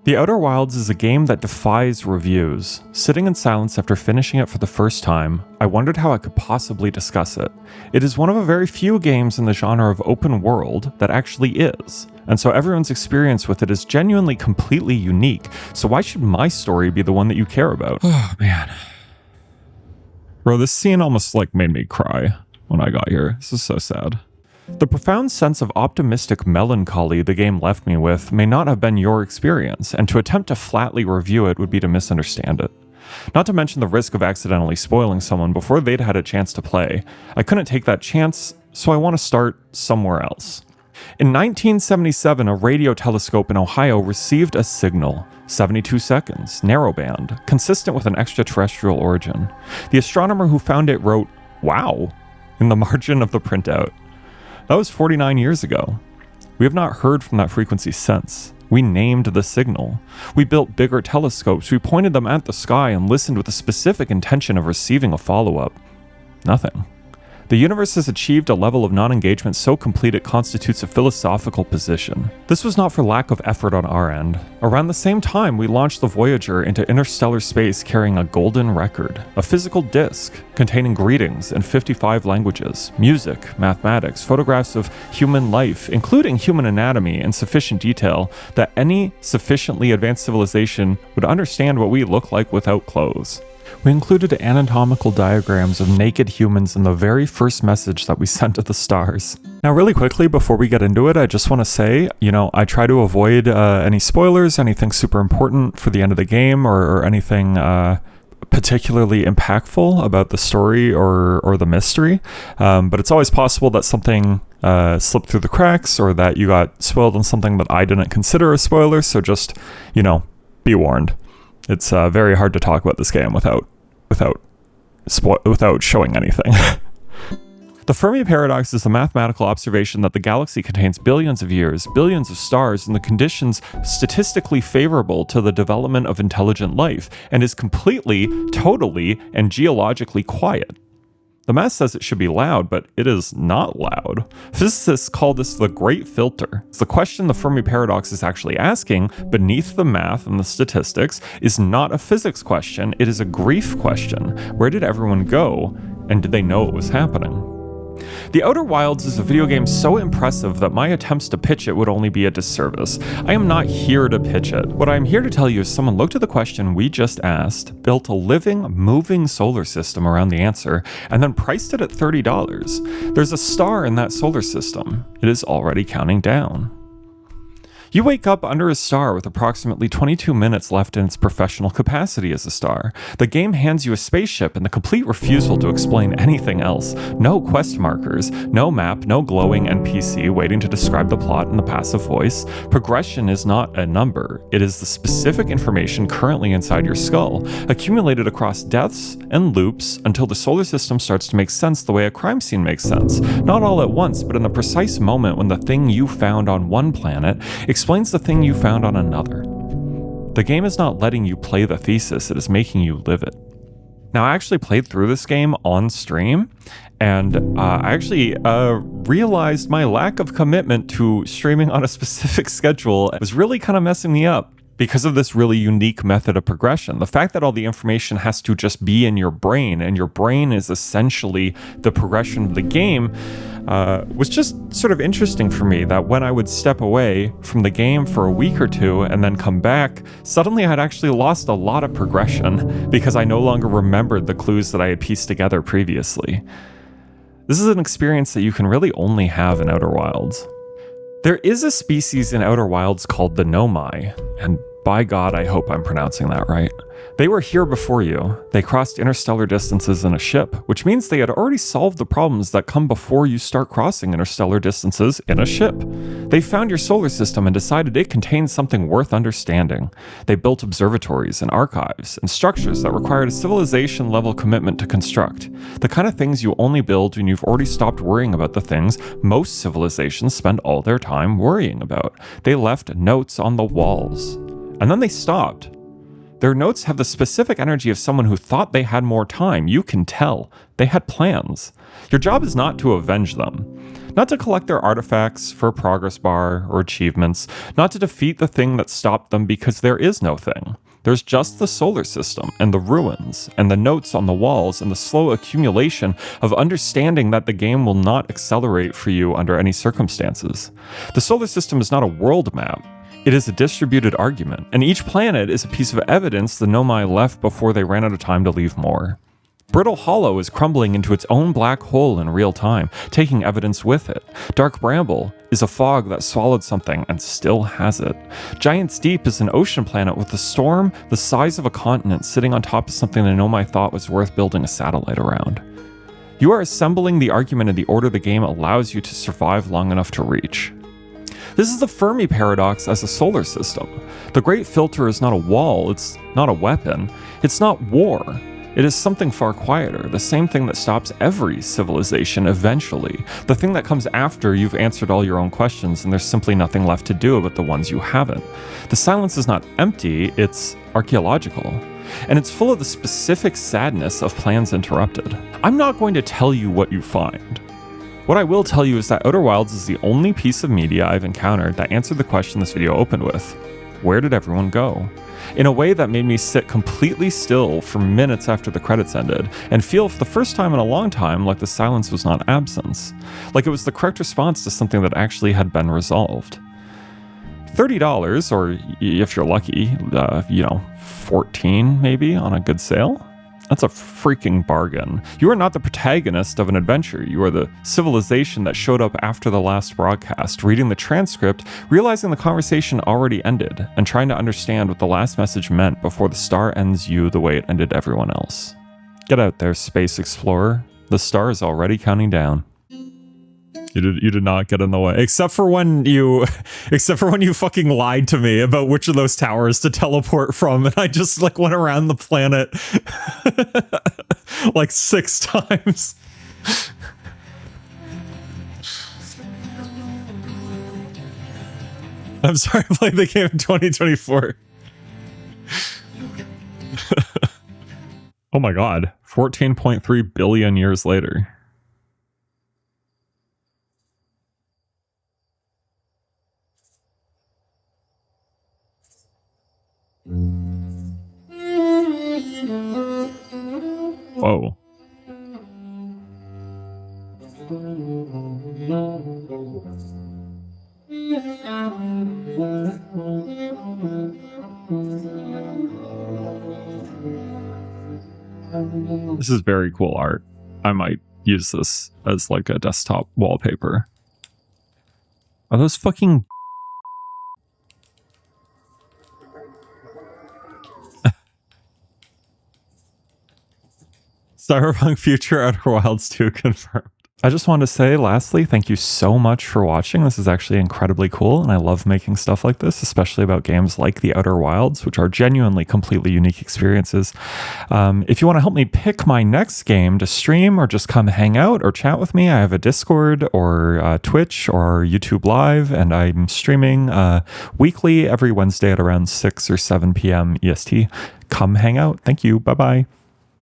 The Outer Wilds is a game that defies reviews. Sitting in silence after finishing it for the first time, I wondered how I could possibly discuss it. It is one of a very few games in the genre of open world that actually is, and so everyone's experience with it is genuinely completely unique, so why should my story be the one that you care about? Oh man. Bro, this scene almost made me cry when I got here. This is so sad. The profound sense of optimistic melancholy the game left me with may not have been your experience, and to attempt to flatly review it would be to misunderstand it. Not to mention the risk of accidentally spoiling someone before they'd had a chance to play. I couldn't take that chance, so I want to start somewhere else. In 1977, a radio telescope in Ohio received a signal, 72 seconds, narrowband, consistent with an extraterrestrial origin. The astronomer who found it wrote, "Wow," in the margin of the printout. That was 49 years ago. We have not heard from that frequency since. We named the signal. We built bigger telescopes, we pointed them at the sky and listened with the specific intention of receiving a follow-up. Nothing. The universe has achieved a level of non-engagement so complete it constitutes a philosophical position. This was not for lack of effort on our end. Around the same time, we launched the Voyager into interstellar space carrying a golden record, a physical disc containing greetings in 55 languages, music, mathematics, photographs of human life, including human anatomy in sufficient detail that any sufficiently advanced civilization would understand what we look like without clothes. We included anatomical diagrams of naked humans in the very first message that we sent to the stars. Now, really quickly, before we get into it, I just want to say, I try to avoid any spoilers, anything super important for the end of the game, or anything particularly impactful about the story or the mystery. But it's always possible that something slipped through the cracks, or that you got spoiled on something that I didn't consider a spoiler, so just, be warned. It's very hard to talk about this game without showing anything. The Fermi Paradox is a mathematical observation that the galaxy contains billions of years, billions of stars, and the conditions statistically favorable to the development of intelligent life, and is completely, totally, and geologically quiet. The math says it should be loud, but it is not loud. Physicists call this the Great Filter. The question the Fermi Paradox is actually asking, beneath the math and the statistics, is not a physics question, it is a grief question. Where did everyone go, and did they know it was happening? The Outer Wilds is a video game so impressive that my attempts to pitch it would only be a disservice. I am not here to pitch it. What I am here to tell you is someone looked at the question we just asked, built a living, moving solar system around the answer, and then priced it at $30. There's a star in that solar system. It is already counting down. You wake up under a star with approximately 22 minutes left in its professional capacity as a star. The game hands you a spaceship and the complete refusal to explain anything else. No quest markers, no map, no glowing NPC waiting to describe the plot in the passive voice. Progression is not a number. It is the specific information currently inside your skull, accumulated across deaths and loops until the solar system starts to make sense the way a crime scene makes sense. Not all at once, but in the precise moment when the thing you found on one planet explains the thing you found on another. The game is not letting you play the thesis, it is making you live it. Now, I actually played through this game on stream, and I actually realized my lack of commitment to streaming on a specific schedule was really kind of messing me up because of this really unique method of progression. The fact that all the information has to just be in your brain, and your brain is essentially the progression of the game, was just sort of interesting for me, that when I would step away from the game for a week or two and then come back, suddenly I'd actually lost a lot of progression because I no longer remembered the clues that I had pieced together previously. This is an experience that you can really only have in Outer Wilds. There is a species in Outer Wilds called the Nomai, and by God, I hope I'm pronouncing that right. They were here before you. They crossed interstellar distances in a ship, which means they had already solved the problems that come before you start crossing interstellar distances in a ship. They found your solar system and decided it contained something worth understanding. They built observatories and archives and structures that required a civilization-level commitment to construct. The kind of things you only build when you've already stopped worrying about the things most civilizations spend all their time worrying about. They left notes on the walls. And then they stopped. Their notes have the specific energy of someone who thought they had more time. You can tell. They had plans. Your job is not to avenge them. Not to collect their artifacts for a progress bar or achievements. Not to defeat the thing that stopped them, because there is no thing. There's just the solar system and the ruins and the notes on the walls and the slow accumulation of understanding that the game will not accelerate for you under any circumstances. The solar system is not a world map. It is a distributed argument, and each planet is a piece of evidence the Nomai left before they ran out of time to leave more. Brittle Hollow is crumbling into its own black hole in real time, taking evidence with it. Dark Bramble is a fog that swallowed something and still has it. Giant's Deep is an ocean planet with a storm the size of a continent sitting on top of something the Nomai thought was worth building a satellite around. You are assembling the argument in the order the game allows you to survive long enough to reach. This is the Fermi Paradox as a solar system. The Great Filter is not a wall, it's not a weapon, it's not war. It is something far quieter, the same thing that stops every civilization eventually, the thing that comes after you've answered all your own questions and there's simply nothing left to do about the ones you haven't. The silence is not empty, it's archaeological. And it's full of the specific sadness of plans interrupted. I'm not going to tell you what you find. What I will tell you is that Outer Wilds is the only piece of media I've encountered that answered the question this video opened with. Where did everyone go? In a way that made me sit completely still for minutes after the credits ended, and feel for the first time in a long time like the silence was not absence. Like it was the correct response to something that actually had been resolved. $30, or if you're lucky, $14 maybe on a good sale? That's a freaking bargain. You are not the protagonist of an adventure. You are the civilization that showed up after the last broadcast, reading the transcript, realizing the conversation already ended, and trying to understand what the last message meant before the star ends you the way it ended everyone else. Get out there, space explorer. The star is already counting down. You did not get in the way, except for when you fucking lied to me about which of those towers to teleport from, and I just went around the planet like 6 times. I'm sorry, I played the game in 2024. Oh my god, 14.3 billion years later. Whoa. This is very cool art. I might use this as like a desktop wallpaper. Are those fucking... Cyberpunk Future Outer Wilds 2 confirmed. I just wanted to say, lastly, thank you so much for watching. This is actually incredibly cool, and I love making stuff like this, especially about games like the Outer Wilds, which are genuinely completely unique experiences. If you want to help me pick my next game to stream or just come hang out or chat with me, I have a Discord or Twitch or YouTube Live, and I'm streaming weekly every Wednesday at around 6 or 7 p.m. EST. Come hang out. Thank you. Bye-bye.